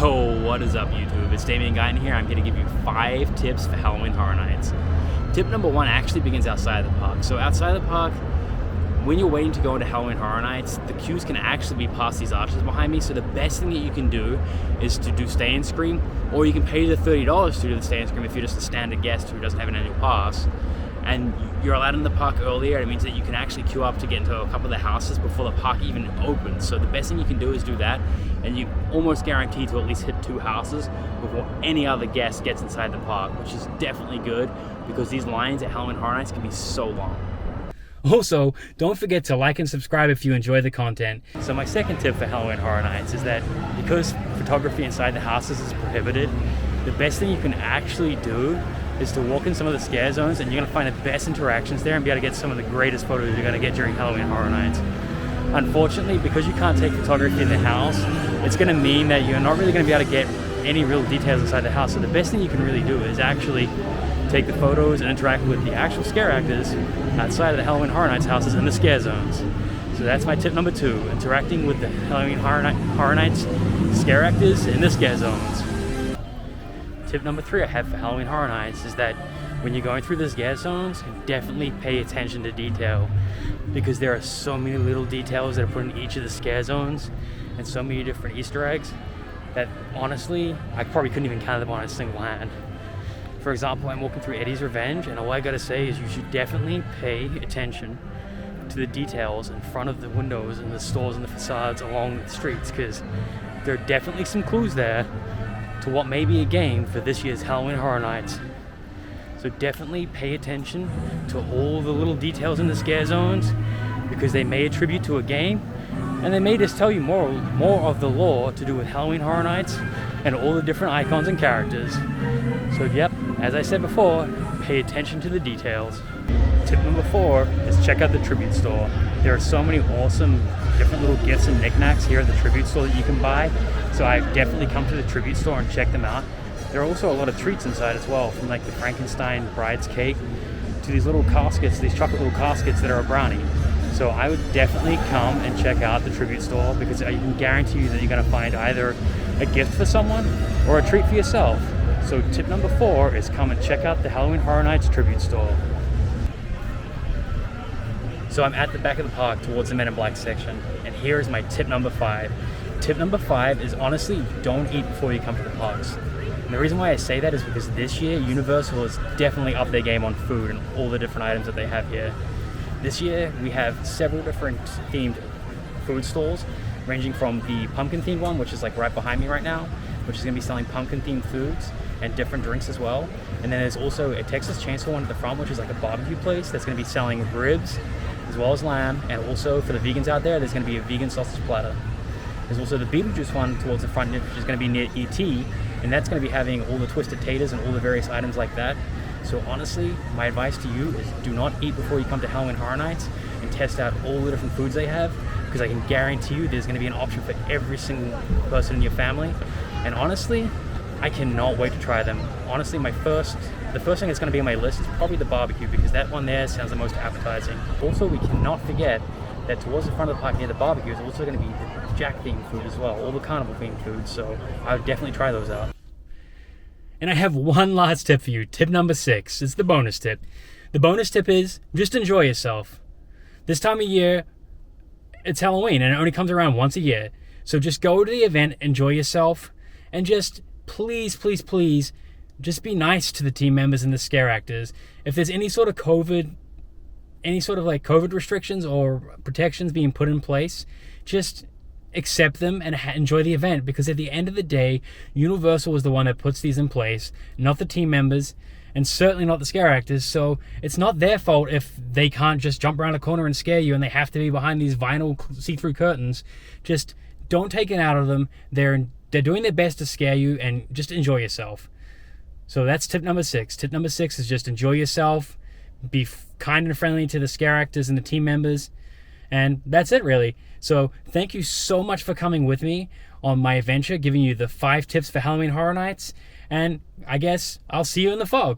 Yo, what is up YouTube? It's Damien Guyton here. I'm here to give you 5 tips for Halloween Horror Nights. Tip number 1 actually begins outside the park. So outside the park, when you're waiting to go into Halloween Horror Nights, the queues can actually be past these arches behind me. So the best thing that you can do is to do Stay and Scream, or you can pay the $30 to do the Stay and Scream if you're just a standard guest who doesn't have an annual pass. And you're allowed in the park earlier. It means that you can actually queue up to get into a couple of the houses before the park even opens. So the best thing you can do is do that, and you almost guarantee to at least hit 2 houses before any other guest gets inside the park, which is definitely good because these lines at Halloween Horror Nights can be so long. Also, don't forget to like and subscribe if you enjoy the content. So my second tip for Halloween Horror Nights is that because photography inside the houses is prohibited, the best thing you can actually do is to walk in some of the scare zones, and you're going to find the best interactions there and be able to get some of the greatest photos you're going to get during Halloween Horror Nights. Unfortunately, because you can't take photography in the house, it's going to mean that you're not really going to be able to get any real details inside the house. So the best thing you can really do is actually take the photos and interact with the actual scare actors outside of the Halloween Horror Nights houses in the scare zones. So that's my tip number 2, interacting with the Halloween Horror Nights scare actors in the scare zones. Tip number 3 I have for Halloween Horror Nights is that when you're going through the scare zones, definitely pay attention to detail, because there are so many little details that are put in each of the scare zones and so many different Easter eggs that honestly, I probably couldn't even count them on a single hand. For example, I'm walking through Eddie's Revenge, and all I gotta say is you should definitely pay attention to the details in front of the windows and the stores and the facades along the streets, because there are definitely some clues there to what may be a game for this year's Halloween Horror Nights. So definitely pay attention to all the little details in the scare zones, because they may attribute to a game, and they may just tell you more of the lore to do with Halloween Horror Nights and all the different icons and characters. So yep, as I said before, pay attention to the details. Tip number 4 is check out the Tribute Store. There are so many awesome different little gifts and knickknacks here at the Tribute Store that you can buy. So I've definitely come to the Tribute Store and checked them out. There are also a lot of treats inside as well, from like the Frankenstein bride's cake to these little caskets, these chocolate little caskets that are a brownie. So I would definitely come and check out the Tribute Store, because I can guarantee you that you're going to find either a gift for someone or a treat for yourself. So tip number 4 is come and check out the Halloween Horror Nights Tribute Store. So I'm at the back of the park towards the Men in Black section, and here is my tip number 5. Tip number 5 is honestly, don't eat before you come to the parks. And the reason why I say that is because this year Universal has definitely upped their game on food and all the different items that they have here. This year we have several different themed food stalls, ranging from the pumpkin themed one, which is like right behind me right now, which is going to be selling pumpkin themed foods and different drinks as well. And then there's also a Texas Chainsaw one at the front, which is like a barbecue place that's going to be selling ribs as well as lamb. And also for the vegans out there, there's going to be a vegan sausage platter. There's also the Beetlejuice one towards the front, which is going to be near ET, and that's going to be having all the twisted taters and all the various items like that. So honestly, my advice to you is do not eat before you come to Halloween Horror Nights, and test out all the different foods they have, because I can guarantee you there's going to be an option for every single person in your family. And honestly, I cannot wait to try them. Honestly, the first thing that's going to be on my list is probably the barbecue, because that one there sounds the most appetizing. Also, we cannot forget that towards the front of the park near the barbecue is also going to be the Jack themed food as well, all the carnival themed food, so I would definitely try those out. And I have one last tip for you, tip number 6. It's the bonus tip. The bonus tip is just enjoy yourself. This time of year, it's Halloween, and it only comes around once a year. So just go to the event, enjoy yourself, and just please, please, please, just be nice to the team members and the scare actors. If there's any sort of COVID restrictions or protections being put in place, just accept them and enjoy the event, because at the end of the day, Universal is the one that puts these in place, not the team members, and certainly not the scare actors. So it's not their fault if they can't just jump around a corner and scare you and they have to be behind these vinyl see-through curtains. Just don't take it out of them. They're doing their best to scare you, and just enjoy yourself. So that's tip number 6. Tip number 6 is just enjoy yourself, be kind and friendly to the scare actors and the team members, and that's it really. So thank you so much for coming with me on my adventure, giving you the 5 tips for Halloween Horror Nights, and I guess I'll see you in the fog.